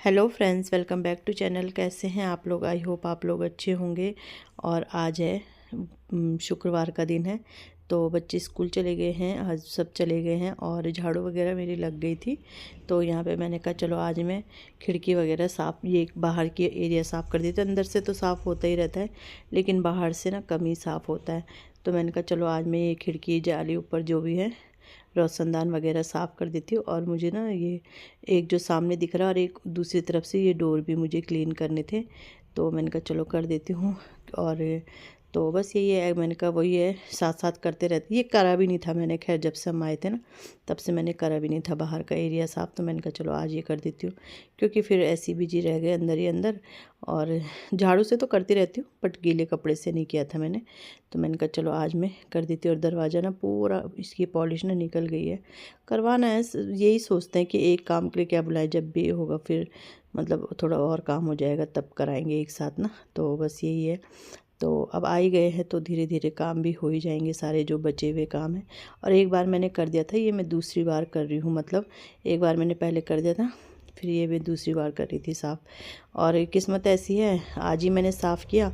Hello friends, welcome back to channel. कैसे हैं आप लोग? आई होप आप लोग अच्छे होंगे। और आज है शुक्रवार का दिन है, तो बच्चे स्कूल चले गए हैं, आज सब चले गए हैं और झाड़ू वगैरह मेरी लग गई थी। तो यहाँ पे मैंने कहा चलो आज मैं खिड़की वगैरह साफ़, ये बाहर की एरिया साफ़ कर देती हूँ। अंदर से तो साफ़ होता ही रहता है, लेकिन बाहर से ना कम ही साफ़ होता है। तो मैंने कहा चलो आज मैं ये खिड़की जाली ऊपर जो भी है रोशनदान वगैरह साफ़ कर देती हूँ। और मुझे ना ये एक जो सामने दिख रहा है और एक दूसरी तरफ से ये डोर भी मुझे क्लीन करने थे, तो मैंने कहा चलो कर देती हूँ। और तो बस यही है, मैंने कहा वही है, साथ साथ करते रहते। ये करा भी नहीं था मैंने, खैर जब से हम आए थे ना तब से मैंने करा भी नहीं था बाहर का एरिया साफ़। तो मैंने कहा चलो आज ये कर देती हूँ, क्योंकि फिर ऐसी बिजी रह गए अंदर ही अंदर। और झाड़ू से तो करती रहती हूँ, बट गीले कपड़े से नहीं किया था मैंने। तो मैंने कहा चलो आज मैं कर देती हूँ। और दरवाज़ा ना पूरा इसकी पॉलिश ना निकल गई है, करवाना है। यही सोचते हैं कि एक काम के लिए क्या बुलाए, जब भी होगा फिर मतलब थोड़ा और काम हो जाएगा तब कराएंगे एक साथ ना। तो बस यही है। तो अब आ ही गए हैं तो धीरे धीरे काम भी हो ही जाएंगे सारे जो बचे हुए काम हैं। और एक बार मैंने कर दिया था, ये मैं दूसरी बार कर रही हूँ। मतलब एक बार मैंने पहले कर दिया था, फिर ये मैं दूसरी बार कर रही थी साफ़। और किस्मत ऐसी है, आज ही मैंने साफ़ किया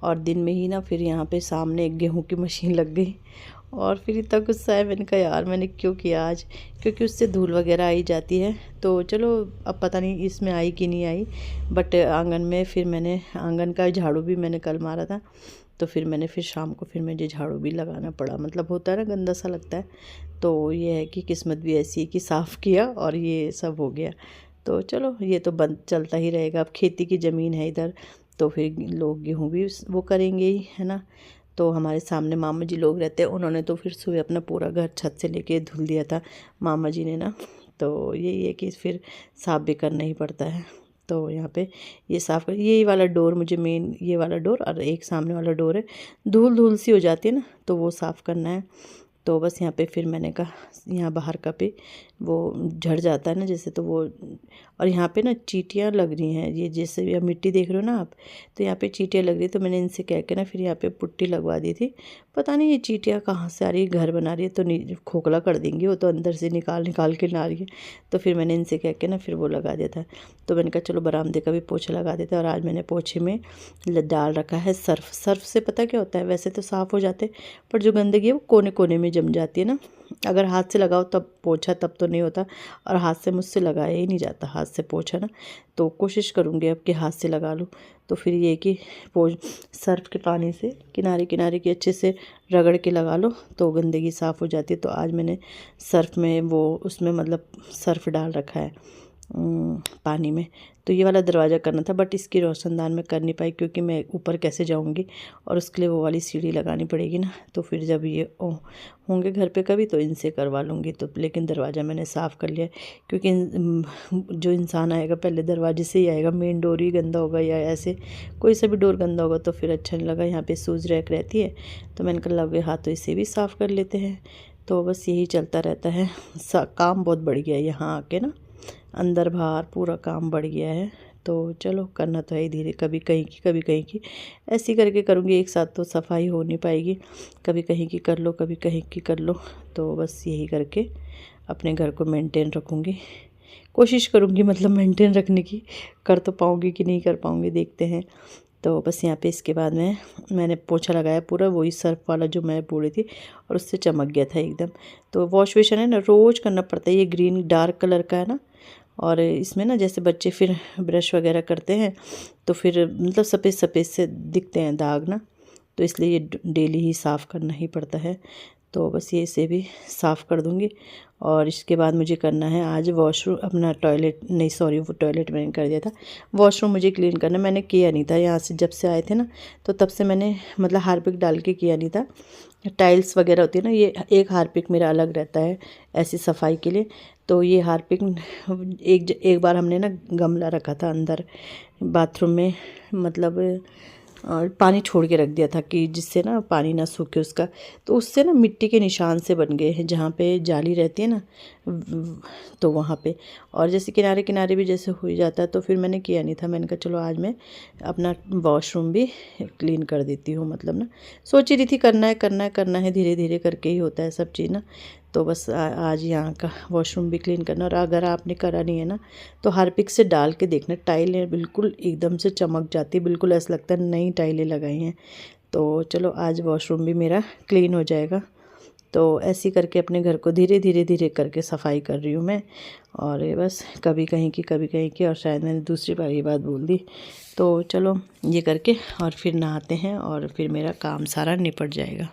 और दिन में ही ना फिर यहाँ पे सामने एक गेहूं की मशीन लग गई। और फिर इतना गुस्सा है, मैंने कहा यार मैंने क्यों किया आज, क्योंकि उससे धूल वगैरह आई जाती है। तो चलो अब पता नहीं इसमें आई कि नहीं आई, बट आंगन में फिर मैंने आंगन का झाड़ू भी मैंने कल मारा था, तो फिर मैंने फिर शाम को फिर मुझे झाड़ू भी लगाना पड़ा। मतलब होता है ना, गंदा सा लगता है। तो ये है कि किस्मत भी ऐसी है कि साफ़ किया और ये सब हो गया। तो चलो ये तो बंद चलता ही रहेगा। अब खेती की ज़मीन है इधर, तो फिर लोग गेहूँ भी वो करेंगे ही, है ना। तो हमारे सामने मामा जी लोग रहते हैं, उन्होंने तो फिर सुबह अपना पूरा घर छत से लेके धुल दिया था मामा जी ने ना। तो यही है कि फिर साफ़ भी करना ही पड़ता है। तो यहाँ पे ये साफ़ कर, यही वाला डोर मुझे मेन, ये वाला डोर और एक सामने वाला डोर है, धूल धूल सी हो जाती है ना, तो वो साफ़ करना है। तो बस यहाँ पे फिर मैंने कहा यहाँ बाहर का पे वो झड़ जाता है ना जैसे, तो वो। और यहाँ पे ना चींटियाँ लग रही हैं, ये जैसे ये मिट्टी देख रहे हो ना आप, तो यहाँ पे चींटियाँ लग रही, तो मैंने इनसे कह के ना फिर यहाँ पे पुट्टी लगवा दी थी। पता नहीं ये चींटियाँ कहाँ से आ रही है, घर बना रही है तो खोखला कर देंगी वो, तो अंदर से निकाल निकाल के ला रही है। तो फिर मैंने इनसे कह के ना फिर वो लगा दिया था। तो मैंने कहा चलो बरामदे का भी पोछा लगा देते हैं। और आज मैंने पोछे में डाल रखा है सर्फ। सर्फ से पता क्या होता है, वैसे तो साफ़ हो जाते, पर जो गंदगी है वो कोने कोने में जम जाती है ना। अगर हाथ से लगाओ तब पोछा, तब तो नहीं होता, और हाथ से मुझसे लगाया ही नहीं जाता हाथ से पोछा ना। तो कोशिश करूँगी अब कि हाथ से लगा लूँ। तो फिर ये कि सर्फ के पानी से किनारे किनारे की अच्छे से रगड़ के लगा लो तो गंदगी साफ़ हो जाती है। तो आज मैंने सर्फ में वो उसमें मतलब सर्फ डाल रखा है पानी में। तो ये वाला दरवाज़ा करना था, बट इसकी रोशनदान में कर नहीं पाई, क्योंकि मैं ऊपर कैसे जाऊंगी और उसके लिए वो वाली सीढ़ी लगानी पड़ेगी ना। तो फिर जब ये होंगे घर पे कभी तो इनसे करवा लूँगी। तो लेकिन दरवाज़ा मैंने साफ़ कर लिया, क्योंकि जो इंसान आएगा पहले दरवाजे से ही आएगा। मेन डोर ही गंदा होगा या ऐसे कोई सा भी डोर गंदा होगा तो फिर अच्छा नहीं लगा। यहाँ पे सूज रैक रहती है, तो मैंने कहा लगे हाथ तो इसे भी साफ़ कर लेते हैं। तो बस यही चलता रहता है। काम बहुत बढ़ गया है यहाँ आके ना, अंदर बाहर पूरा काम बढ़ गया है। तो चलो करना तो है ही, धीरे कभी कहीं की कभी कहीं की ऐसी करके करूँगी, एक साथ तो सफाई हो नहीं पाएगी। कभी कहीं की कर लो, कभी कहीं की कर लो। तो बस यही करके अपने घर को मेंटेन रखूँगी, कोशिश करूँगी मतलब मेंटेन रखने की। कर तो पाऊँगी कि नहीं कर पाऊँगी, देखते हैं। तो बस यहाँ पे इसके बाद मैंने पोछा लगाया पूरा, वही सर्फ वाला जो मैं बोली थी, और उससे चमक गया था एकदम। तो वॉश बेसिन है ना, रोज़ करना पड़ता है। ये ग्रीन डार्क कलर का है ना, और इसमें ना जैसे बच्चे फिर ब्रश वगैरह करते हैं तो फिर मतलब सफ़ेद सफ़ेद से दिखते हैं दाग ना, तो इसलिए ये डेली ही साफ़ करना ही पड़ता है। तो बस ये इसे भी साफ़ कर दूँगी। और इसके बाद मुझे करना है आज वॉशरूम, अपना टॉयलेट नहीं सॉरी, वो टॉयलेट मैंने कर दिया था, वॉशरूम मुझे क्लीन करना। मैंने किया नहीं था यहाँ से, जब से आए थे ना तो तब से मैंने मतलब हार्पिक डाल के किया नहीं था। टाइल्स वगैरह होती है ना, ये एक हार्पिक मेरा अलग रहता है ऐसी सफाई के लिए। तो ये हार्पिक एक बार हमने ना गमला रखा था अंदर बाथरूम में, मतलब पानी छोड़ के रख दिया था कि जिससे ना पानी ना सूखे उसका। तो उससे ना मिट्टी के निशान से बन गए हैं जहाँ पे जाली रहती है ना, तो वहाँ पे। और जैसे किनारे किनारे भी जैसे हो ही जाता है, तो फिर मैंने किया नहीं था। मैंने कहा चलो आज मैं अपना वॉशरूम भी क्लीन कर देती हूँ। मतलब ना सोच ही रही थी करना है करना है करना है, धीरे धीरे करके ही होता है सब चीज़ ना। तो बस आज यहाँ का वॉशरूम भी क्लीन करना। और अगर आपने करा नहीं है ना तो हार्पिक से डाल के देखना, टाइलें बिल्कुल एकदम से चमक जाती, बिल्कुल ऐसा लगता है नई टाइलें लगाई हैं। तो चलो आज वॉशरूम भी मेरा क्लीन हो जाएगा। तो ऐसे करके अपने घर को धीरे धीरे धीरे करके सफाई कर रही हूँ मैं। और ये बस कभी कहीं की कभी कहीं की, और शायद मैंने दूसरी बार ये बात बोल दी। तो चलो ये करके और फिर नहाते हैं और फिर मेरा काम सारा निपट जाएगा।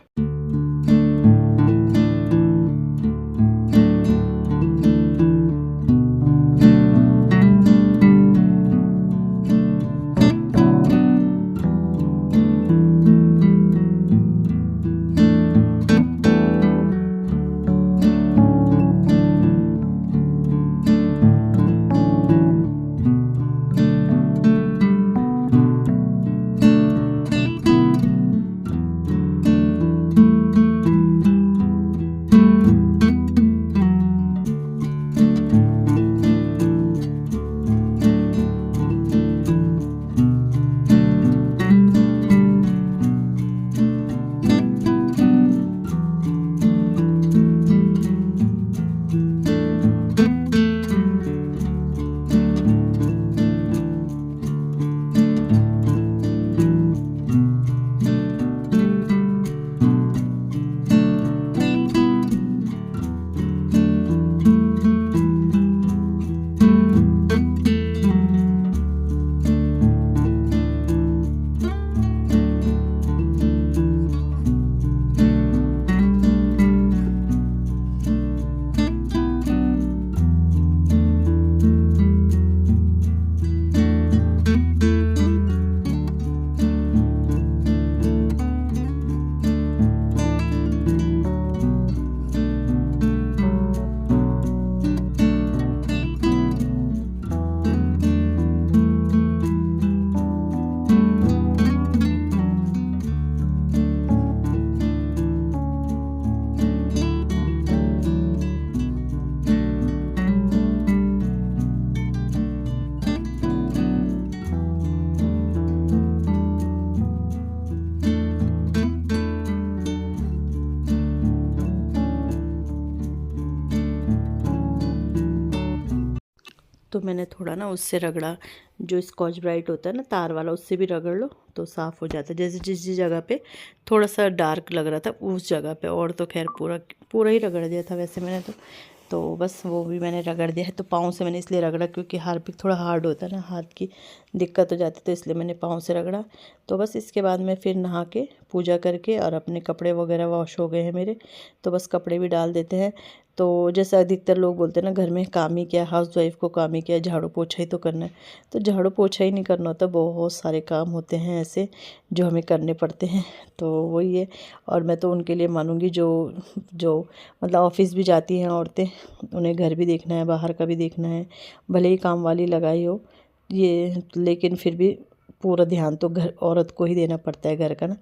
तो मैंने थोड़ा ना उससे रगड़ा, जो स्कॉच ब्राइट होता है ना तार वाला, उससे भी रगड़ लो तो साफ़ हो जाता है। जैसे जिस जिस जगह पे थोड़ा सा डार्क लग रहा था उस जगह पे, और तो खैर पूरा पूरा ही रगड़ दिया था वैसे मैंने तो बस वो भी मैंने रगड़ दिया है। तो पाँव से मैंने इसलिए रगड़ा क्योंकि हार्पिक थोड़ा हार्ड होता है ना, हाथ की दिक्कत हो जाती, तो इसलिए मैंने पाँव से रगड़ा। तो बस इसके बाद मैं फिर नहा के पूजा करके, और अपने कपड़े वगैरह वॉश हो गए हैं मेरे, तो बस कपड़े भी डाल देते हैं। तो जैसे अधिकतर लोग बोलते हैं ना घर में काम ही क्या, हाउस वाइफ को काम ही क्या, झाड़ू पोछा ही तो करना है। तो झाड़ू पोछा ही नहीं करना होता, बहुत सारे काम होते हैं ऐसे जो हमें करने पड़ते हैं। तो वही है। और मैं तो उनके लिए मानूंगी जो जो मतलब ऑफिस भी जाती हैं औरतें, उन्हें घर भी देखना है, बाहर का भी देखना है, भले ही काम वाली लगाई हो ये, लेकिन फिर भी पूरा ध्यान तो घर औरत को ही देना पड़ता है घर का ना।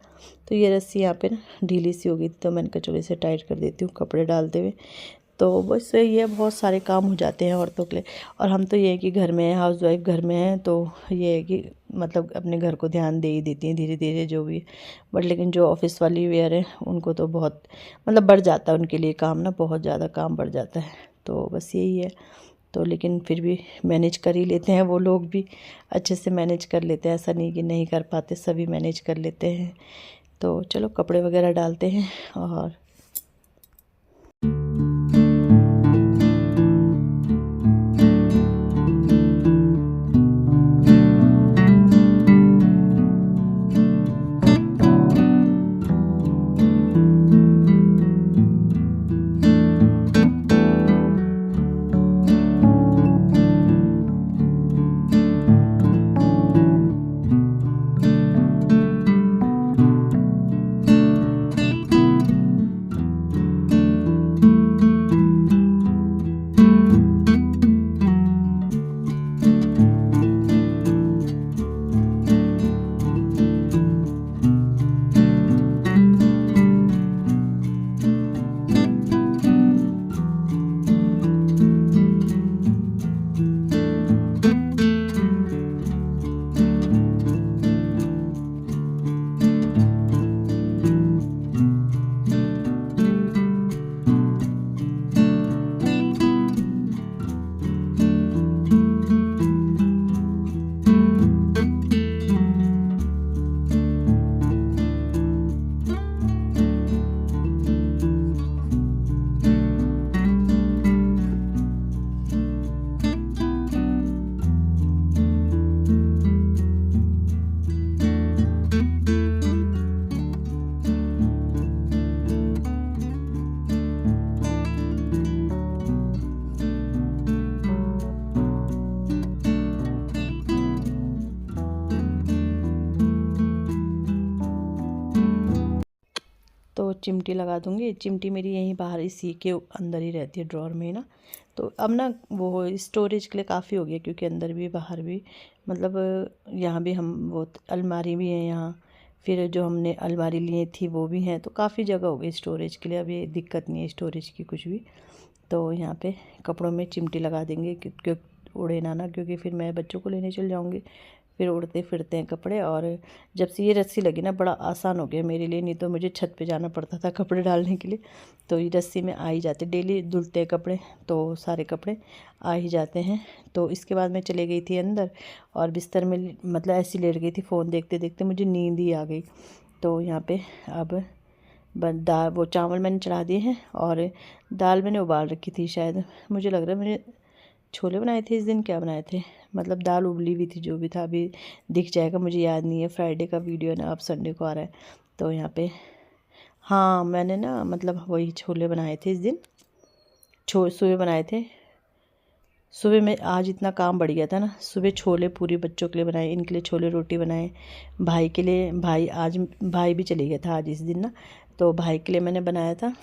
तो ये रस्सी यहाँ पे ना ढीली सी हो गई थी, तो मैंने कहा चलो इसे टाइट कर देती हूँ कपड़े डालते हुए। तो बस ये बहुत सारे काम हो जाते हैं औरतों के लिए। और हम तो ये है कि घर में है, हाउस वाइफ घर में है, तो ये है कि मतलब अपने घर को ध्यान दे ही देती हैं धीरे धीरे जो भी। बट लेकिन जो ऑफिस वाली वेयर है उनको तो बहुत मतलब बढ़ जाता है, उनके लिए काम ना बहुत ज़्यादा काम बढ़ जाता है। तो बस यही है। तो लेकिन फिर भी मैनेज कर ही लेते हैं, वो लोग भी अच्छे से मैनेज कर लेते हैं, ऐसा नहीं कि नहीं कर पाते, सभी मैनेज कर लेते हैं। तो चलो कपड़े वगैरह डालते हैं। और चिमटी लगा दूँगी। चिमटी मेरी यहीं बाहर इसी के अंदर ही रहती है, ड्रॉर में ना। तो अब ना वो स्टोरेज के लिए काफ़ी हो गया, क्योंकि अंदर भी बाहर भी मतलब यहाँ भी हम वो अलमारी भी है यहाँ, फिर जो हमने अलमारी ली थी वो भी हैं, तो काफ़ी जगह हो गई स्टोरेज के लिए। अब ये दिक्कत नहीं है स्टोरेज की कुछ भी। तो यहाँ पे कपड़ों में चिमटी लगा देंगे क्योंकि उड़े ना, क्योंकि फिर मैं बच्चों को लेने चल जाऊँगी, फिर उड़ते फिरते हैं कपड़े। और जब से ये रस्सी लगी ना, बड़ा आसान हो गया मेरे लिए, नहीं तो मुझे छत पे जाना पड़ता था कपड़े डालने के लिए। तो ये रस्सी में आ ही जाते, डेली धुलते हैं कपड़े तो सारे कपड़े आ ही जाते हैं। तो इसके बाद मैं चले गई थी अंदर और बिस्तर में मतलब ऐसी लेट गई थी, फ़ोन देखते देखते मुझे नींद ही आ गई। तो यहाँ पे अब दाल, वो चावल मैंने चढ़ा दिए हैं और दाल मैंने उबाल रखी थी। शायद मुझे लग रहा है मैंने छोले बनाए थे इस दिन, क्या बनाए थे, मतलब दाल उबली हुई थी, जो भी था अभी दिख जाएगा, मुझे याद नहीं है। फ्राइडे का वीडियो है ना, अब संडे को आ रहा है। तो यहाँ पे हाँ मैंने ना मतलब वही छोले बनाए थे इस दिन, सुबह बनाए थे। सुबह में आज इतना काम बढ़ गया था ना, सुबह छोले पूरी बच्चों के लिए बनाए, इनके लिए छोले रोटी बनाए, भाई के लिए, भाई भी चले गया था आज इस दिन ना, तो भाई के लिए मैंने बनाया था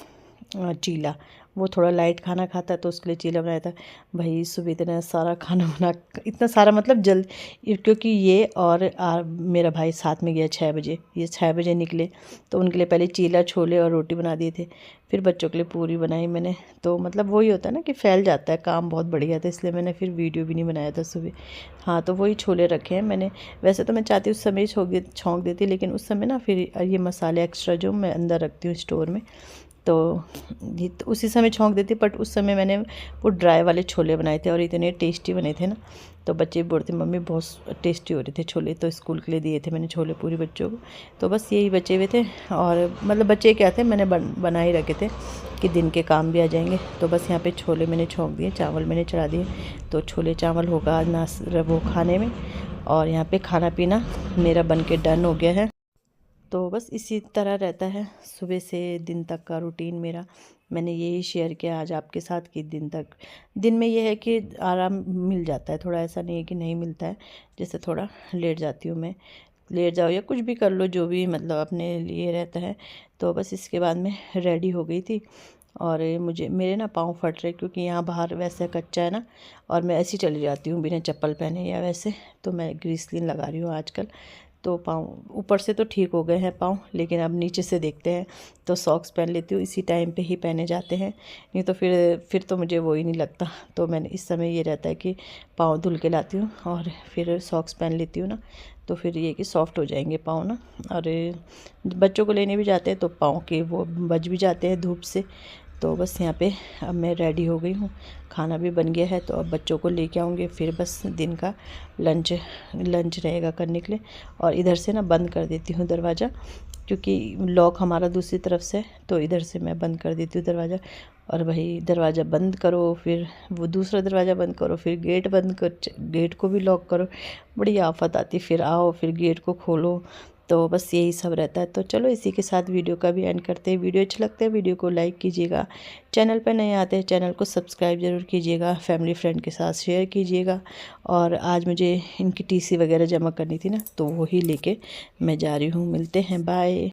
चीला। वो थोड़ा लाइट खाना खाता है तो उसके लिए चीला बनाया था। भाई सुबह इतना सारा खाना बना, इतना सारा मतलब जल्द, क्योंकि ये और मेरा भाई साथ में गया 6 बजे, ये 6 बजे निकले, तो उनके लिए पहले चीला छोले और रोटी बना दिए थे, फिर बच्चों के लिए पूरी बनाई मैंने। तो मतलब वही होता है ना कि फैल जाता है, काम बहुत बढ़ गया था, इसलिए मैंने फिर वीडियो भी नहीं बनाया था सुबह। हाँ तो वही छोले रखे हैं मैंने। वैसे तो मैं चाहती उस समय छौंक देती, लेकिन उस समय ना फिर ये मसाले एक्स्ट्रा जो मैं अंदर रखती हूँ स्टोर में, तो ये तो उसी समय छौंक देती। बट उस समय मैंने वो ड्राई वाले छोले बनाए थे और इतने टेस्टी बने थे ना, तो बच्चे बोलते मम्मी बहुत टेस्टी हो रहे थे छोले, तो स्कूल के लिए दिए थे मैंने छोले पूरी बच्चों को। तो बस यही बचे हुए थे, और मतलब बच्चे क्या थे, मैंने बना ही रखे थे कि दिन के काम भी आ जाएंगे। तो बस यहाँ पे छोले मैंने छौंक दिए, चावल मैंने चढ़ा दिए, तो छोले चावल होगा आज वो खाने में। और यहाँ पे खाना पीना मेरा बन के डन हो गया है। तो बस इसी तरह रहता है सुबह से दिन तक का रूटीन मेरा। मैंने यही शेयर किया आज आपके साथ कि दिन में ये है कि आराम मिल जाता है थोड़ा, ऐसा नहीं है कि नहीं मिलता है। जैसे थोड़ा लेट जाती हूँ मैं, लेट जाओ या कुछ भी कर लो, जो भी मतलब अपने लिए रहता है। तो बस इसके बाद मैं रेडी हो गई थी, और मेरे ना पाँव फट रहे, क्योंकि यहाँ बाहर वैसे कच्चा है ना, और मैं ऐसी चली जाती हूँ बिना चप्पल पहने या वैसे। तो मैं ग्रीसलिन लगा रही हूँ आजकल। तो पाँव ऊपर से तो ठीक हो गए हैं पाँव, लेकिन अब नीचे से देखते हैं, तो सॉक्स पहन लेती हूँ, इसी टाइम पे ही पहने जाते हैं, नहीं तो फिर तो मुझे वो ही नहीं लगता। तो मैंने इस समय ये रहता है कि पाँव धुल के लाती हूँ और फिर सॉक्स पहन लेती हूँ ना, तो फिर ये कि सॉफ्ट हो जाएंगे पाँव ना। और बच्चों को लेने भी जाते हैं तो पाँव के वो बच भी जाते हैं धूप से। तो बस यहाँ पे अब मैं रेडी हो गई हूँ, खाना भी बन गया है, तो अब बच्चों को लेके आऊँगी, फिर बस दिन का लंच रहेगा करने के लिए। और इधर से ना बंद कर देती हूँ दरवाज़ा, क्योंकि लॉक हमारा दूसरी तरफ से, तो इधर से मैं बंद कर देती हूँ दरवाज़ा। और वही दरवाज़ा बंद करो, फिर वो दूसरा दरवाज़ा बंद करो, फिर गेट बंद कर, गेट को भी लॉक करो, बड़ी आफत आती। फिर आओ, फिर गेट को खोलो, तो बस यही सब रहता है। तो चलो इसी के साथ वीडियो का भी एंड करते हैं। वीडियो अच्छा लगता है वीडियो को लाइक कीजिएगा, चैनल पर नए आते हैं चैनल को सब्सक्राइब ज़रूर कीजिएगा, फैमिली फ्रेंड के साथ शेयर कीजिएगा। और आज मुझे इनकी टीसी वगैरह जमा करनी थी ना, तो वही लेके मैं जा रही हूँ। मिलते हैं, बाय।